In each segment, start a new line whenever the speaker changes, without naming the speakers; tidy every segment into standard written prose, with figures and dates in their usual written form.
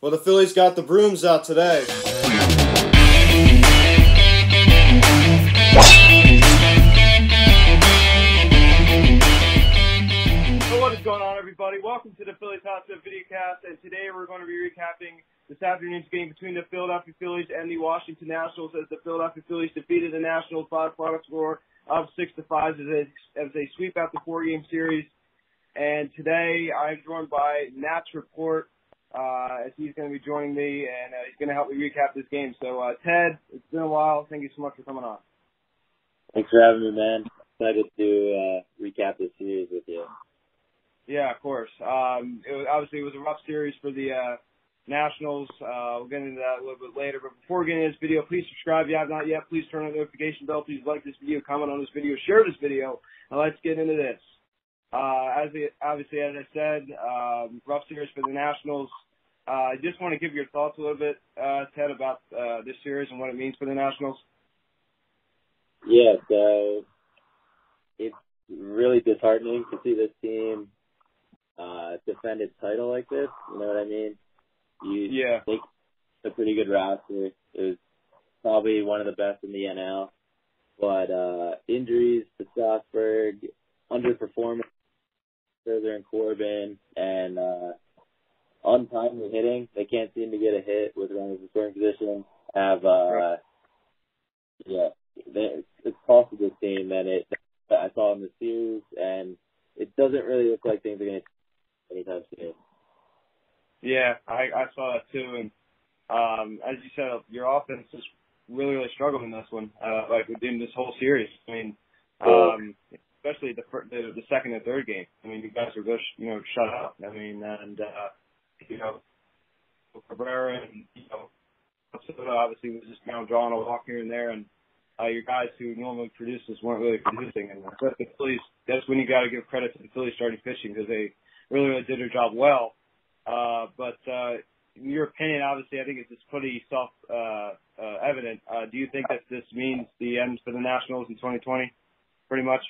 Well, the Phillies got the brooms out today.
So what is going on, everybody? Welcome to the Phillies Hot Tub Videocast, and today we're going to be recapping this afternoon's game between the Philadelphia Phillies and the Washington Nationals as the Philadelphia Phillies defeated the Nationals by a product score of 6-5 as they sweep out the four-game series. And today I'm joined by Nat's Report, as he's going to be joining me, and he's going to help me recap this game. So, Ted, it's been a while. Thank you so much for coming on.
Thanks for having me, man. Excited to recap this series with you.
Yeah, of course. It was a rough series for the Nationals. We'll get into that a little bit later. But before we get into this video, please subscribe if you have not yet. Please turn on the notification bell. Please like this video, comment on this video, share this video, and let's get into this. As I said, rough series for the Nationals. I just want to give your thoughts a little bit, Ted, about this series and what it means for the Nationals.
Yeah, so it's really disheartening to see this team defend its title like this. You know what I mean? They a pretty good roster. It was probably one of the best in the NL. But injuries to Strasburg, underperformance further in Corbin, and untimely hitting. They can't seem to get a hit with runners in scoring position. It's costed this team, and I saw in the series, and it doesn't really look like things are going to anytime soon.
Yeah, I saw that too, and as you said, your offense is really struggled in this one, like in this whole series. I mean, especially the second and third game. I mean, you guys are just shut up. I mean, and Cabrera and obviously was just drawing a walk here and there, and your guys who normally produce this weren't really producing. And the Phillies, that's when you got to give credit to the Phillies starting pitching because they really did their job well. But in your opinion, obviously, I think it's just pretty self-evident. Do you think that this means the end for the Nationals in 2020, pretty much?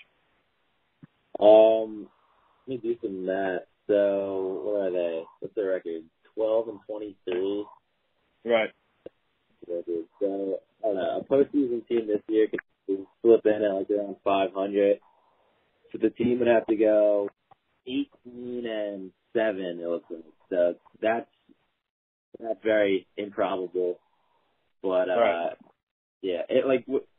Let me do some math. So, what are they? What's their record? 12-23.
Right.
So, I don't know. A postseason team this year could slip in at like around 500. So the team would have to go 18-7. It looks like. So that's very improbable. But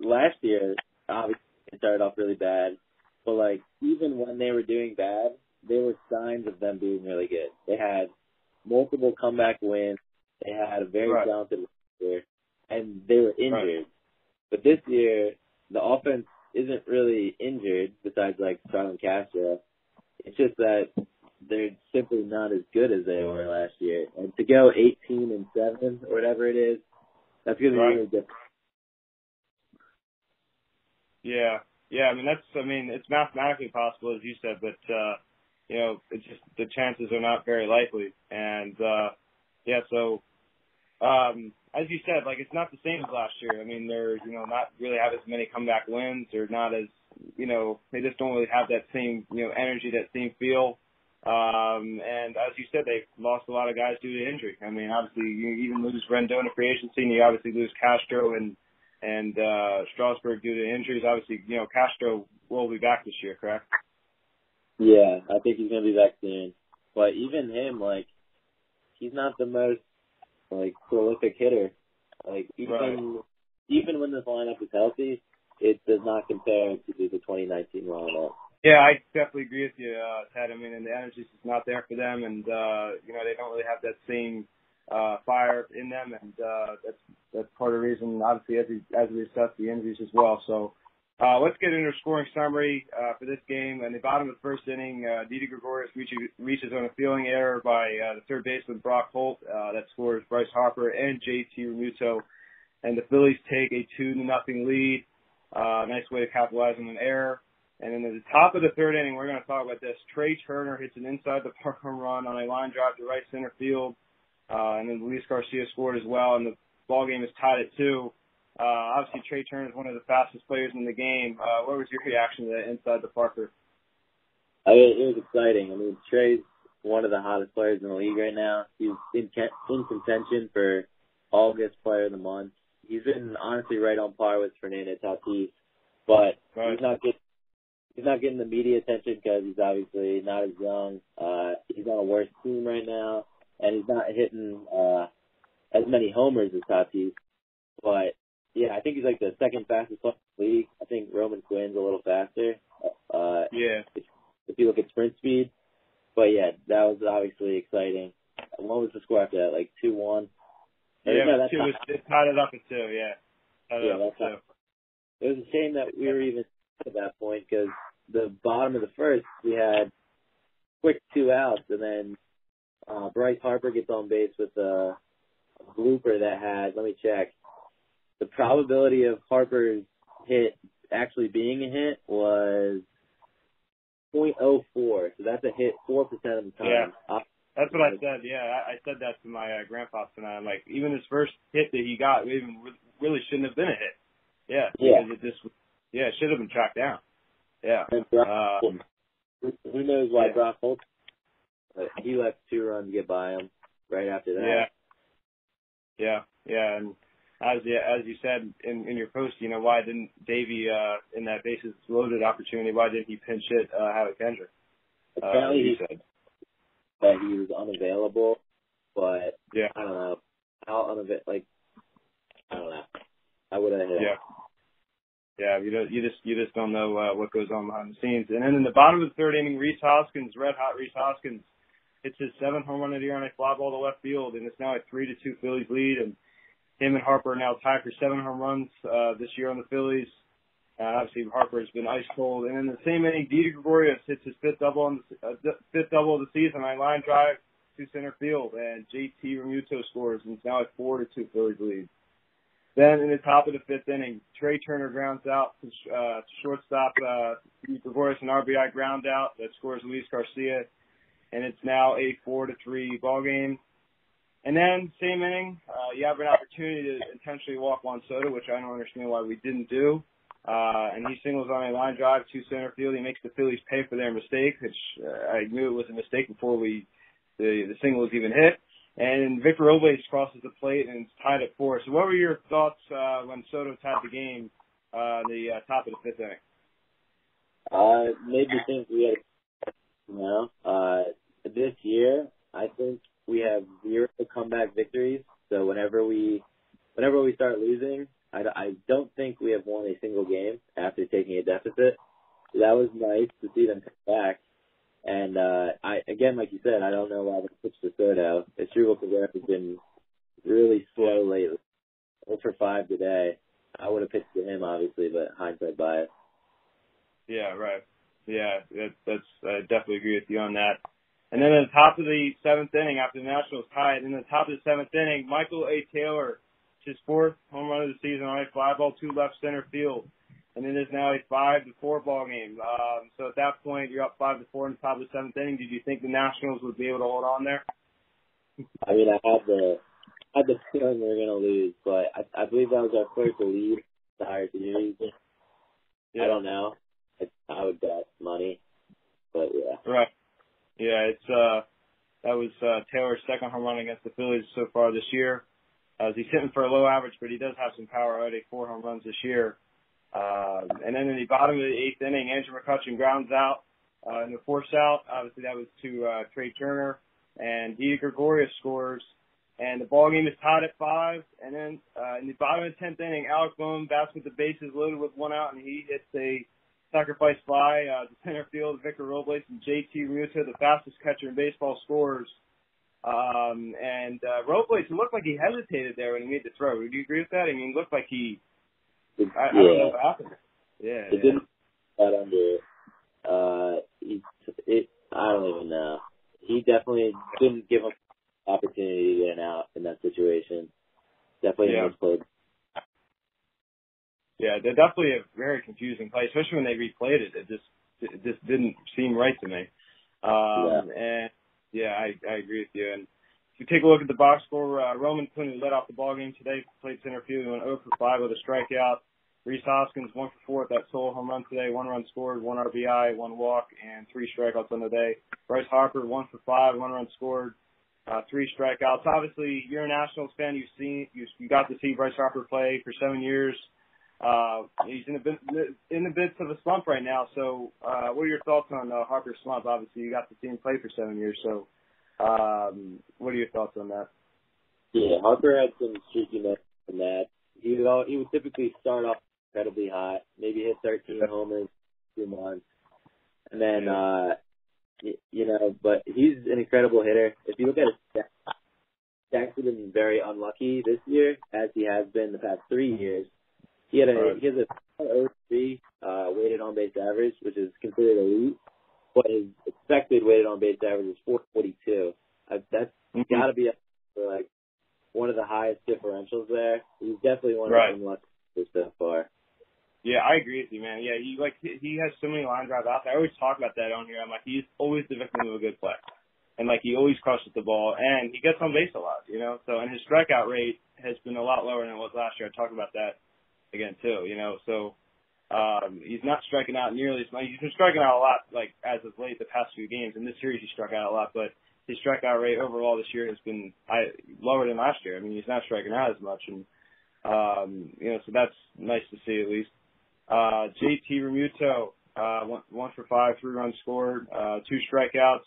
last year, obviously it started off really bad. But like even when they were doing bad, there were signs of them being really good. They had multiple comeback wins. They had a very talented roster, and they were injured. Right. But this year, the offense isn't really injured besides like Starlin Castro. It's just that they're simply not as good as they were last year. And to go 18-7 or whatever it is, that's going to be really different. Yeah.
Yeah, it's mathematically possible, as you said, but, it's just the chances are not very likely. And, as you said, like, it's not the same as last year. I mean, they're, not really have as many comeback wins. They're not as, they just don't really have that same, energy, that same feel. And as you said, they've lost a lot of guys due to injury. I mean, obviously, you even lose Rendon in free agency, and you obviously lose Castro and Strasburg due to injuries. Obviously, Castro will be back this year, correct?
Yeah, I think he's going to be back soon. But even him, like, he's not the most, like, prolific hitter. Like, even when this lineup is healthy, it does not compare to the 2019 lineup.
Yeah, I definitely agree with you, Ted. I mean, and the energy is just not there for them, and, they don't really have that same fire in them, and that's part of the reason, obviously, as we assess the injuries as well. So let's get into a scoring summary for this game. In the bottom of the first inning, Didi Gregorius reaches on a fielding error by the third baseman Brock Holt that scores Bryce Harper and JT Realmuto, and the Phillies take a 2-0 lead. Nice way to capitalize on an error. And then at the top of the third inning, we're going to talk about this. Trey Turner hits an inside-the-park home run on a line drive to right center field. And then Luis Garcia scored as well, and the ball game is tied at 2. Obviously, Trey Turner is one of the fastest players in the game. What was your reaction to that inside the Parker?
I mean, it was exciting. I mean, Trey's one of the hottest players in the league right now. He's in contention for August Player of the Month. He's been honestly right on par with Fernando Tatis, but
right.
he's not getting the media attention because he's obviously not as young. He's on a worse team right now, and he's not hitting as many homers as Tatis. But yeah, I think he's like the second fastest player in the league. I think Roman Quinn's a little faster. If you look at sprint speed. But yeah, that was obviously exciting. What was the score after that? Like 2-1.
Yeah, it tied it up at 2. Yeah, tied it up at 2.
It was a shame that we were even at that point because the bottom of the first we had quick 2 outs, and then Bryce Harper gets on base with a blooper that had. Let me check. The probability of Harper's hit actually being a hit was 0.04, so that's a hit 4% of the time.
Yeah, that's what I said. Yeah, I said that to my grandpa tonight. I'm like, even his first hit that he got even really shouldn't have been a hit. Yeah, because it should have been tracked down. Yeah.
Who knows why Brock Holt? He left 2 runs get by him right after that.
Yeah, and as you said in your post, why didn't Davey in that bases loaded opportunity? Why didn't he pinch hit Howie Kendrick?
Apparently he said that he was unavailable, but I don't know how unavailable. Like I don't know. I would have hit him.
Yeah, you just don't know what goes on behind the scenes. And then in the bottom of the 3rd inning, red hot Reese Hoskins hits his 7th home run of the year on a fly ball to left field, and it's now a 3-2 Phillies lead. And him and Harper are now tied for 7 home runs this year on the Phillies. Obviously, Harper has been ice cold. And in the same inning, Didi Gregorius hits his 5th double of the season on a line drive to center field, and JT Realmuto scores, and it's now a 4-2 Phillies lead. Then in the top of the 5th inning, Trey Turner grounds out to shortstop. Gregorius an RBI ground out that scores Luis Garcia, and it's now a 4-3 ball game. And then, same inning, you have an opportunity to intentionally walk Juan Soto, which I don't understand why we didn't do. And he singles on a line drive to center field. He makes the Phillies pay for their mistake, which I knew it was a mistake before the single was even hit. And Victor Robles crosses the plate, and it's tied at 4. So what were your thoughts when Soto tied the game in the top of the 5th inning?
Made me think we had, this year, I think we have 0 comeback victories. So whenever we start losing, I don't think we have won a single game after taking a deficit. So that was nice to see them come back. And again, like you said, I don't know why they switched to Soto. Asdrubal Cabrera has been really slow lately. 0 for 5 today. I would have pitched to him, obviously, but hindsight bias.
Yeah, right. Yeah, that's I definitely agree with you on that. And then at the top of the 7th inning, after the Nationals tied, in the top of the 7th inning, Michael A. Taylor, his 4th home run of the season on a fly ball to left center field. And it is now a 5-4 ball game. So at that point, you're up 5-4 in the top of the 7th inning. Did you think the Nationals would be able to hold on there?
I mean, I had the feeling we were going to lose, but I believe that was our first lead the entire series. I don't know. I would bet money, but yeah.
Right. Yeah, that was Taylor's 2nd home run against the Phillies so far this year. He's hitting for a low average, but he does have some power. Already 4 home runs this year. And then in the bottom of the 8th inning, Andrew McCutchen grounds out in the 4th out. Obviously, that was to Trey Turner, and Didi Gregorius scores. And the ball game is tied at 5. And then in the bottom of the 10th inning, Alec Bohm bats with the bases loaded with 1 out, and he hits a sacrifice fly to center field. Victor Robles and JT Realmuto, the fastest catcher in baseball, scores. And Robles, it looked like he hesitated there when he made the throw. Would you agree with that? I mean, it looked like I don't know what happened. Yeah.
It didn't get under. I don't even know. He definitely didn't give him an opportunity to get an out in that situation. Definitely misplayed.
Yeah, they're definitely a very confusing play, especially when they replayed it. It just didn't seem right to me. And yeah, I agree with you. And if you take a look at the box score, Roman Quinn, who led off the ball game today, played center field, he went 0 for 5 with a strikeout. Reese Hoskins 1 for 4 at that solo home run today. 1 run scored, 1 RBI, 1 walk, and 3 strikeouts on the day. Bryce Harper 1 for 5, 1 run scored, 3 strikeouts. Obviously, you're a Nationals fan. You got to see Bryce Harper play for 7 years. He's in the midst of a slump right now. So, what are your thoughts on Harper's slump? Obviously, you got to see him play for 7 years. So, what are your thoughts on that?
Yeah, Harper had some streakiness in that. He would typically start off incredibly hot, maybe hit 13 homers in 2 months, and then but he's an incredible hitter. If you look at his stats, he's been very unlucky this year, as he has been the past 3 years. He has a 0.03 weighted on base average, which is considered elite, but his expected weighted on base average is 442. That's got to be up for like one of the highest differentials there. He's definitely one of the unlucky so far.
Yeah, I agree with you, man. Yeah, he has so many line drive outs. I always talk about that on here. I'm like, he's always the victim of a good play. And like he always crushes the ball and he gets on base a lot, you know. So and his strikeout rate has been a lot lower than it was last year. I talked about that again too, you know. So he's not striking out nearly as much. He's been striking out a lot like as of late the past few games. In this series he struck out a lot, but his strikeout rate overall this year has been lower than last year. I mean, he's not striking out as much and so that's nice to see at least. JT Remuto, 1 for 5, 3 runs scored, 2 strikeouts.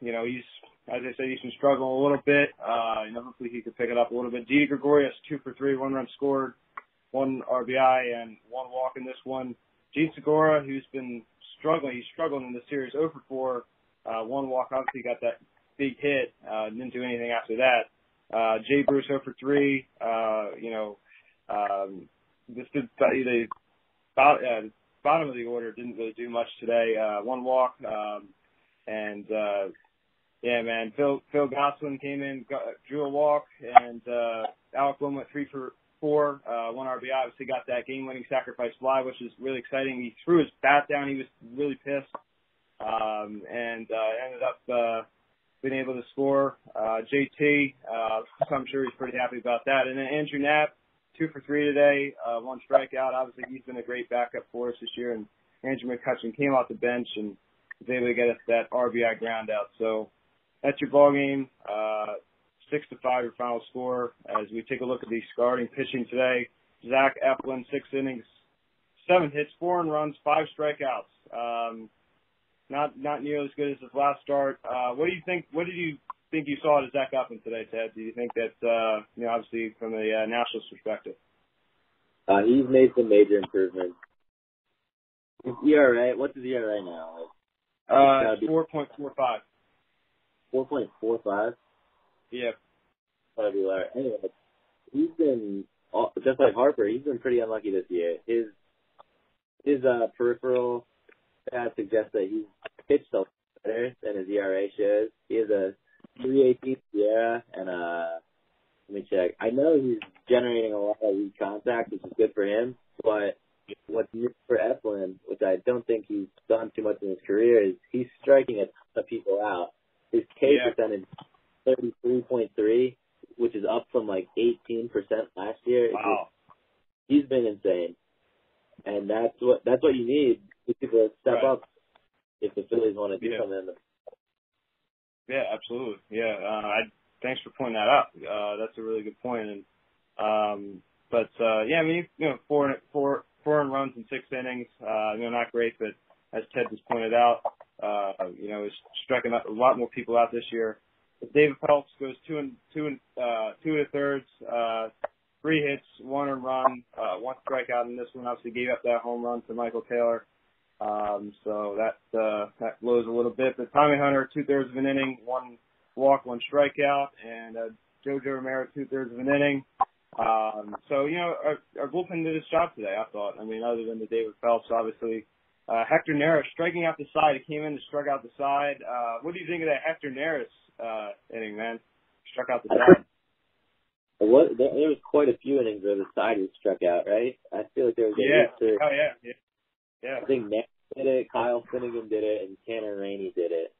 He's, as I said, he's been struggling a little bit. Hopefully he could pick it up a little bit. Didi Gregorius, 2 for 3, 1 run scored, 1 RBI, and 1 walk in this one. Gene Segura, who's been struggling, he's struggled in this series, 0 for 4, 1 walk. Obviously got that big hit, didn't do anything after that. Jay Bruce, 0 for 3, the bottom of the order didn't really do much today. 1 walk, Phil Gosselin came in, drew a walk, and Alec Bohm went 3 for 4, 1 RBI. Obviously got that game-winning sacrifice fly, which is really exciting. He threw his bat down. He was really pissed, ended up being able to score. JT, I'm sure he's pretty happy about that. And then Andrew Knapp, 2 for 3 today, 1 strikeout. Obviously, he's been a great backup for us this year. And Andrew McCutchen came off the bench and was able to get us that RBI ground out. So that's your ball game. 6-5, your final score. As we take a look at the starting pitching today, Zach Eflin, 6 innings, 7 hits, 4 earned runs, 5 strikeouts. Not nearly as good as his last start. What do you think? What did you think you saw at Zach Eflin today, Ted? Do you think that obviously from the Nationals perspective?
He's made some major improvements. His ERA, what's his ERA now?
4.45.
4.45?
Yeah.
Gotta be lower. Anyway, he's been, just like Harper, he's been pretty unlucky this year. His peripheral stats suggest that he's pitched a lot better than his ERA shows. He has a 3.18 ERA and let me check. I know he's generating a lot of weak contact, which is good for him, but what's new for Eflin, which I don't think he's done too much in his career, is he's striking a ton of people out. His K percentage is 33.3, which is up from like 18% last year.
Wow.
He's been insane. And that's what you need to step up if the Phillies want to do something.
Yeah, absolutely. Yeah, thanks for pointing that out. That's a really good point. And four runs in 6 innings. Not great, but as Ted just pointed out, he's striking a lot more people out this year. David Phelps goes 2 2.3, 3 hits, 1 earned run, 1 strikeout in this one. Obviously gave up that home run to Michael Taylor. So that blows a little bit. But Tommy Hunter, 2/3 of an inning, 1 walk, 1 strikeout, and JoJo Romero, 2/3 of an inning. Our bullpen did its job today, I thought. I mean, other than the David Phelps, obviously. Hector Neris striking out the side. He came in to strike out the side. What do you think of that Hector Neris inning, man? Struck out the side.
There was quite a few innings where the side was struck out, right? I feel like there was
Yeah.
I think Nick did it, Kyle Finnegan did it, and Tanner Rainey did it.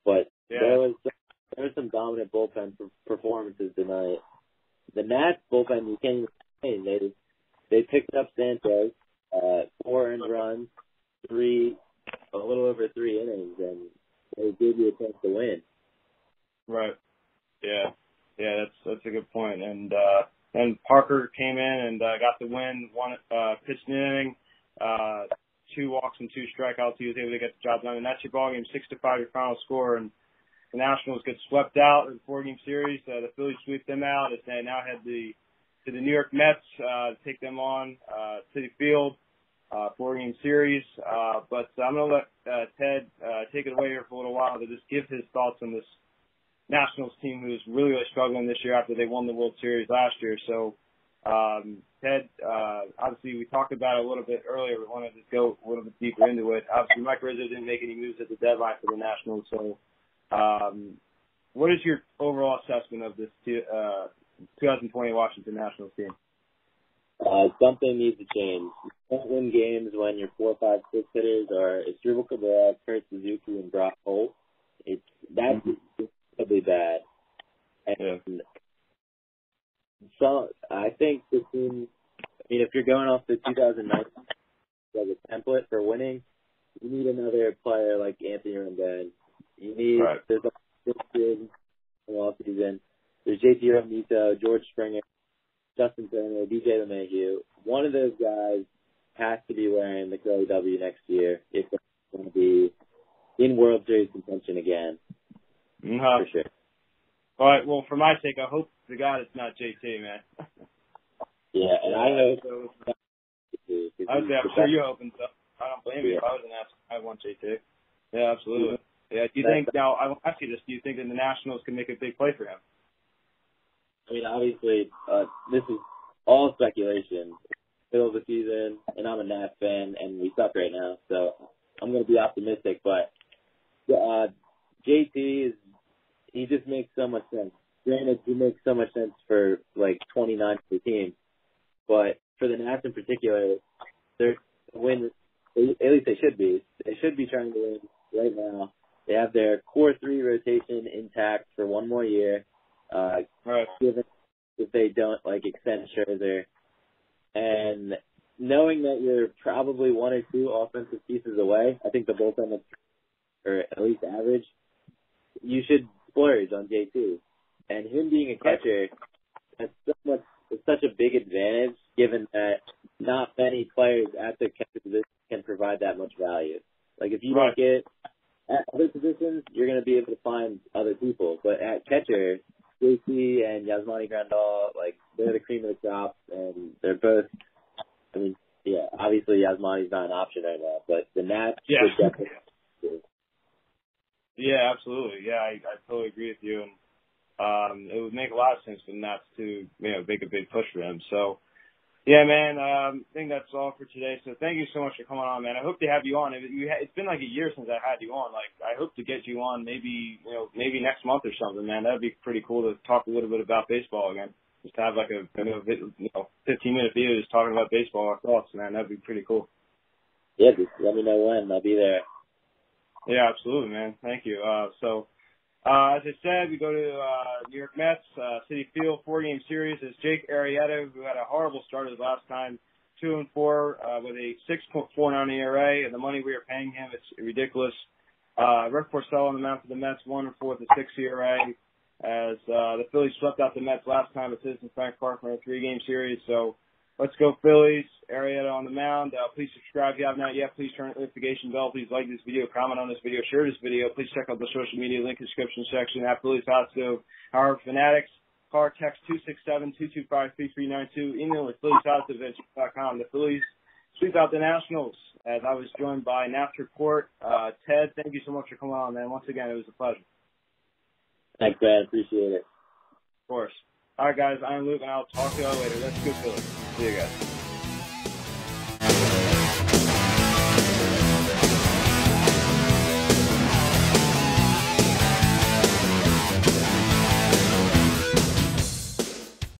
But there was some dominant bullpen performances tonight. the Nats bullpen, you can't even complain. They picked up Sanchez, 4 earned runs, a little over 3 innings, and they gave you a chance to win.
Right. Yeah. Yeah, that's a good point. And Parker came in and got the win, pitched an inning, 2 walks and 2 strikeouts. He was able to get the job done, and that's your ball game, 6-5 your final score. And the Nationals get swept out in the 4-game series. The Phillies sweep them out as they now head to the New York Mets to take them on Citi Field, 4-game series. But I'm going to let Ted take it away here for a little while to just give his thoughts on this Nationals team who's really, really struggling this year after they won the World Series last year. So, Ted, obviously we talked about it a little bit earlier. We wanted to go a little bit deeper into it. Obviously, Mike Rizzo didn't make any moves at the deadline for the Nationals. So, what is your overall assessment of this 2020 Washington Nationals team?
Something needs to change. You can't win games when your 4, 5, 6 hitters are Asdrubal Cabrera, Kurt Suzuki, and Brock Holt. That's incredibly bad. And so I think the team, if you're going off the 2009 as a template for winning, you need another player like Anthony Rendon. You need, there's a in the offseason. There's JT Realmuto, George Springer, Justin Turner, DJ LeMahieu. One of those guys has to be wearing the Curly W next year if they're going to be in World Series contention again. For sure.
All right. Well, for my sake, I hope to God it's not JT, man.
Yeah, and I hope.
I'm sure you're hoping so. I don't blame you. If I was an ass, I want JT. Yeah, absolutely. Yeah. Do you think now? I will ask you this: do you think that the Nationals can make a big play for him?
Obviously, this is all speculation. Middle of the season, and I'm a Nats fan, and we suck right now, so I'm going to be optimistic. But JT he just makes so much sense. Granted, he makes so much sense for like 29 for the team, but for the Nats in particular, they're win. At least they should be. They should be trying to win right now. They have their core 3 rotation intact for 1 more year. Given if they don't extend Scherzer, and knowing that you're probably 1 or 2 offensive pieces away, I think the bullpen is, or at least average, you should splurge on JT. And him being a catcher, it's such a big advantage given that not many players at the catcher position can provide that much value. If you don't get at other positions, you're going to be able to find other people. But at catcher, JT and Yasmani Grandal, they're the cream of the crop, and they're both, obviously Yasmani's not an option right now, but the Nats should definitely.
Yeah, absolutely. Yeah, I totally agree with you. And it would make a lot of sense for the Nats to, make a big push for them. So, yeah, man, I think that's all for today. So thank you so much for coming on, man. I hope to have you on. It's been like a year since I had you on. I hope to get you on maybe next month or something, man. That would be pretty cool to talk a little bit about baseball again. Just to have a 15-minute video just talking about baseball, our thoughts, man. That would be pretty cool.
Yeah, just let me know when. I'll be there.
Yeah, absolutely, man. Thank you. As I said, we go to New York Mets, Citi Field, 4-game series. It's Jake Arrieta, who had a horrible start the last time, 2-4 with a 6.49 ERA, and the money we are paying him, it's ridiculous. Rick Porcello on the mound for the Mets, 1-4 with a 6 ERA, as the Phillies swept out the Mets last time at Citizens Bank Park for a 3-game series. So let's go Phillies. Arrieta on the mound. Please subscribe if you have not yet. Please turn on the notification bell. Please like this video, comment on this video, share this video. Please check out the social media link in the description section at Phillies Hot Stove. Our Fanatics, car text 267-225-3392. Email at phillieshotstove@gmail.com. The Phillies sweep out the Nationals. As I was joined by Nats Report. Ted, thank you so much for coming on, man. Once again, it was a pleasure.
Thanks, man. Appreciate it.
Of course. All right, guys. I'm Luke, and I'll talk to you all later. Let's go Phillies. See you guys.